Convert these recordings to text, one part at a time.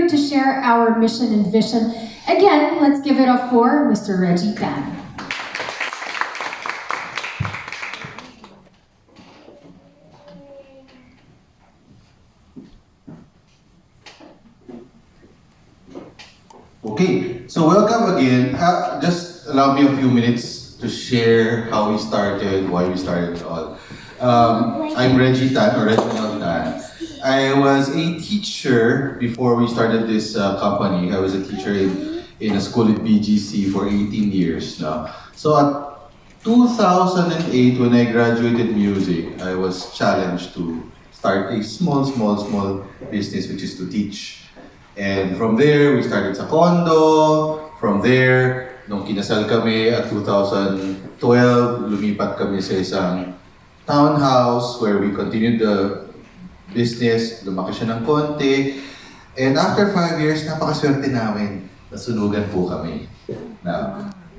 here to share our mission and vision. Again, let's give it up for Mr. Reggie Tan. Okay, so welcome again. Just allow me a few minutes to share how we started, why we started it all. I'm Reggie Tan, or Reginald Tan. I was a teacher before we started this company. I was a teacher in a school at BGC for 18 years now. So at 2008, when I graduated music, I was challenged to start a small business, which is to teach. And from there, we started sa condo. From there, nung kinasal kami at 2012, lumipat kami sa isang townhouse where we continued the business. Lumaki siya ng konti. And after 5 years, napakaswerte namin. Nasunugan po kami.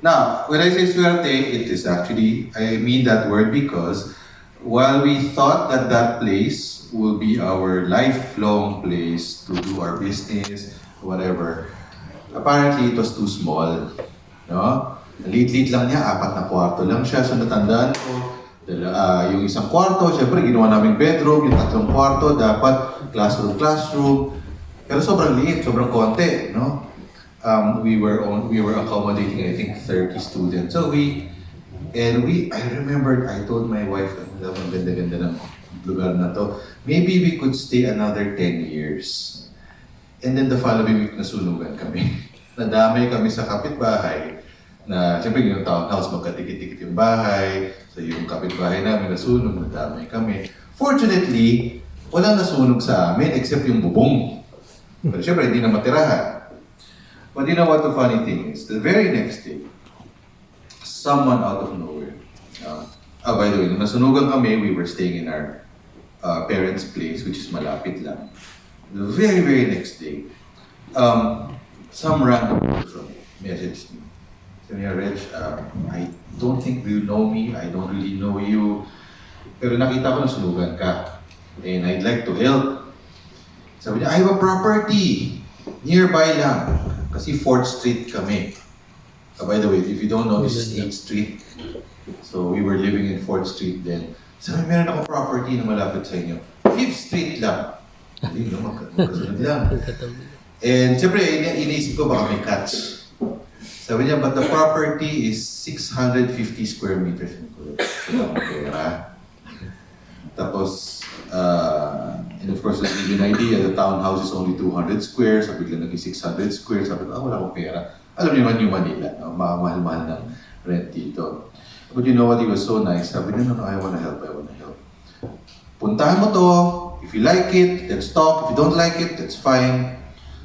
Now, when I say swerte, it is actually, I mean that word because while we thought that that place will be our lifelong place to do our business, whatever, apparently it was too small. No? Liit-liit lang niya, 4 na kwarto lang siya. So natandaan ko, yung isang kwarto, syempre ginawa namin bedroom, yung 3 kwarto, dapat classroom. Pero sobrang liit, sobrang konti. No? We were accommodating, I think, 30 students. So I remembered, I told my wife, ang ganda-ganda ng lugar na to, maybe we could stay another 10 years. And then the following week, nasunugan kami. Nadamay kami sa kapitbahay na, siyempre yung townhouse, magkatikit-tikit yung bahay. So yung kapitbahay namin nasunog, nadamay kami. Fortunately, walang nasunog sa amin except yung bubong. Pero siyempre, hindi na matirahan. But you know what the funny thing is? The very next day, someone out of nowhere, by the way, nung nasunugan kami, we were staying in our parents' place, which is malapit lang. The very next day, some random person messaged me. Sabi niya, Reg, I don't think you know me, I don't really know you, pero nakita ko nasunugan ka, and I'd like to help. Sabi niya, I have a property, nearby lang, kasi 4th Street kami. By the way, if you don't know, this is 8th Street. So we were living in 4th Street then. Sabi, meron akong property na malapit sa inyo. 5th Street lang. Hindi, no, magkasunod lang. And siyempre, iniisip ko baka may catch. Sabi niya, but the property is 650 square meters. Wala akong pera. Tapos, and of course, to give you an idea, the townhouse is only 200 squares. Sabi bigla naging 600 squares. Sabi ko, wala akong pera. Alam niyo naman yung Manila, no? Mahal-mahal ng rent dito. But you know what, he was so nice. Sabi niya, no, I wanna help. Puntahan mo to. If you like it, let's talk. If you don't like it, that's fine.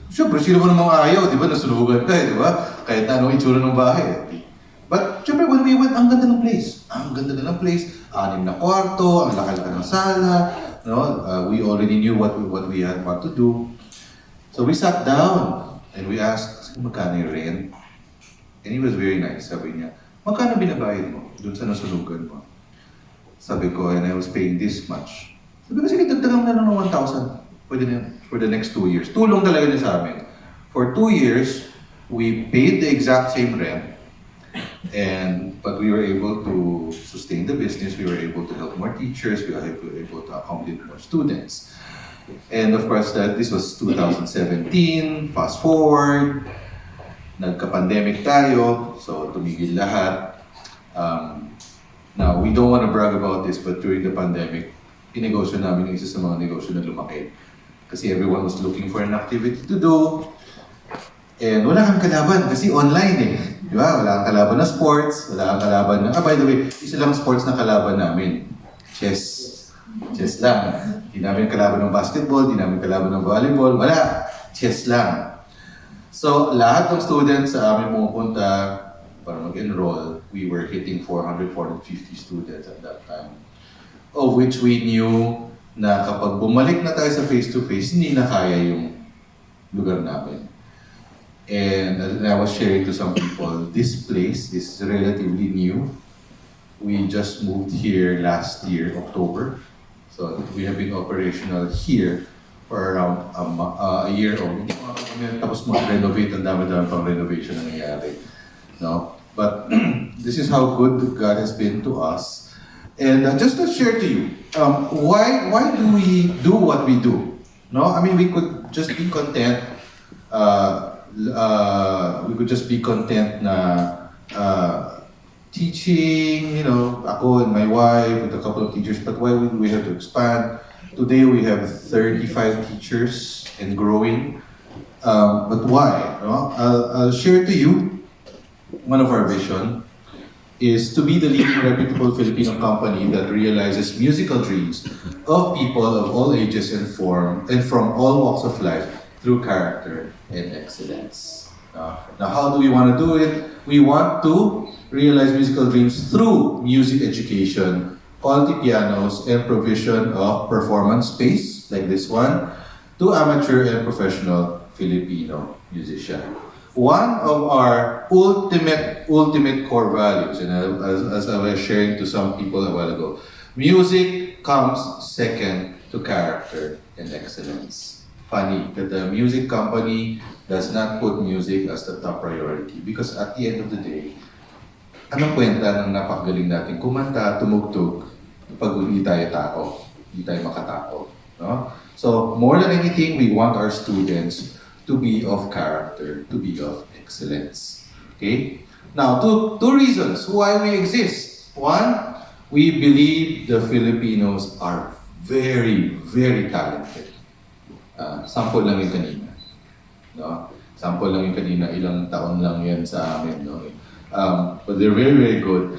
Siyempre, sino mo namang ayaw, di ba? Nasunugan ka, di ba? Kahit na anong itsura ng bahay. But siyempre, when we went, ang ganda ng place. 6 na kwarto, ang laki-laki ng sala. No? We already knew what we had what to do. So we sat down and we asked, magkano yung rent? And he was very nice. Sabi niya, magkano binabayad mo dun sa nasunugan mo? Sabi ko, and I was paying this much. Sabi ko, sige, dagdagan mo na lang ng 1,000. Pwede na yun. For the next 2 years. Tulong talaga niya sa amin. For 2 years, we paid the exact same rent. But we were able to sustain the business. We were able to help more teachers. We were able to accommodate more students. And of course, this was 2017. Fast forward. Nagka-pandemic tayo, so tumigil lahat. Now, we don't want to brag about this, but during the pandemic, inegosyo namin yung isa sa mga negosyo na lumaki. Kasi everyone was looking for an activity to do. And wala kang kalaban kasi online eh. Di ba? Wala kang kalaban na sports, wala kang kalaban na... by the way, isa lang sports na kalaban namin. Chess. Chess lang. Di namin kalaban ng basketball, di namin kalaban ng volleyball. Wala. Chess lang. So, lahat ng students sa amin pumupunta para mag-enroll, we were hitting 400, 450 students at that time. Of which we knew na kapag bumalik na tayo sa face-to-face, hindi na kaya yung lugar namin. And I was sharing to some people, this place is relatively new. We just moved here last year, October. So we have been operational here for around a year or tapos mag-renovate, ang dami-dami pang renovation na nangyayari. No? But this is how good God has been to us. And just to share to you, why do we do what we do? No, I mean we could just be content. We could just be content na teaching. You know, ako and my wife with a couple of teachers. But why would we have to expand? Today we have 35 teachers and growing. But why? No? I'll share to you one of our vision is to be the leading reputable Filipino company that realizes musical dreams of people of all ages and from all walks of life through character and excellence. Now, how do we want to do it? We want to realize musical dreams through music education, quality pianos, and provision of performance space like this one to amateur and professional Filipino musicians. One of our ultimate core values, and as I was sharing to some people a while ago, music comes second to character and excellence. Funny that the music company does not put music as the top priority because at the end of the day, anong kwenta ng napakagaling natin kumanta, tumugtog, pag hindi tayo tao, hindi tayo makatao. No? So more than anything, we want our students to be of character, to be of excellence. Okay? Now, two reasons why we exist. One, we believe the Filipinos are very, very talented. Sample lang yung kanina. No? Sample lang yung kanina, ilang taon lang yan sa amin. No? But they're very, very good.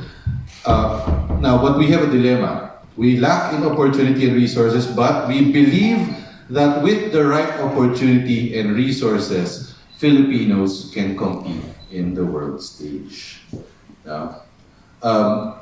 Now, but we have a dilemma. We lack in opportunity and resources, but we believe that with the right opportunity and resources, Filipinos can compete in the world stage. Ang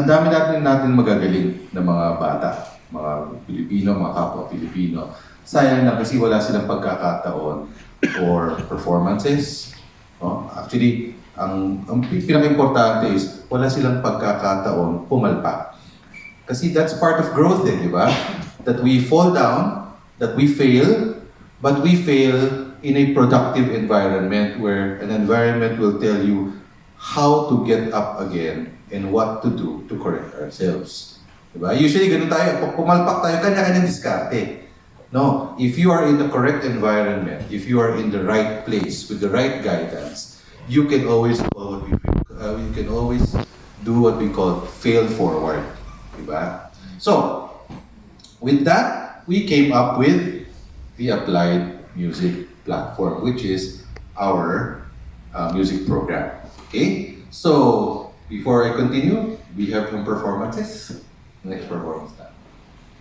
dami natin magagaling na mga bata, mga Pilipino, mga kapwa Pilipino. Sayang na kasi wala silang pagkakataon for performances. No? Actually, ang pinaka-importante is wala silang pagkakataon pumalpak. Kasi that's part of growth di ba? That we fall down, that we fail, but we fail in a productive environment where an environment will tell you how to get up again and what to do to correct ourselves. Diba? Usually, ganun tayo. Pag pumalpak tayo, kanya-kanyang diskarte. No, if you are in the correct environment, if you are in the right place with the right guidance, you can always do what we call fail forward. Diba? So, with that, we came up with the Applied Music Platform, which is our music program. Okay? So, before I continue, we have some performances. Next performance na.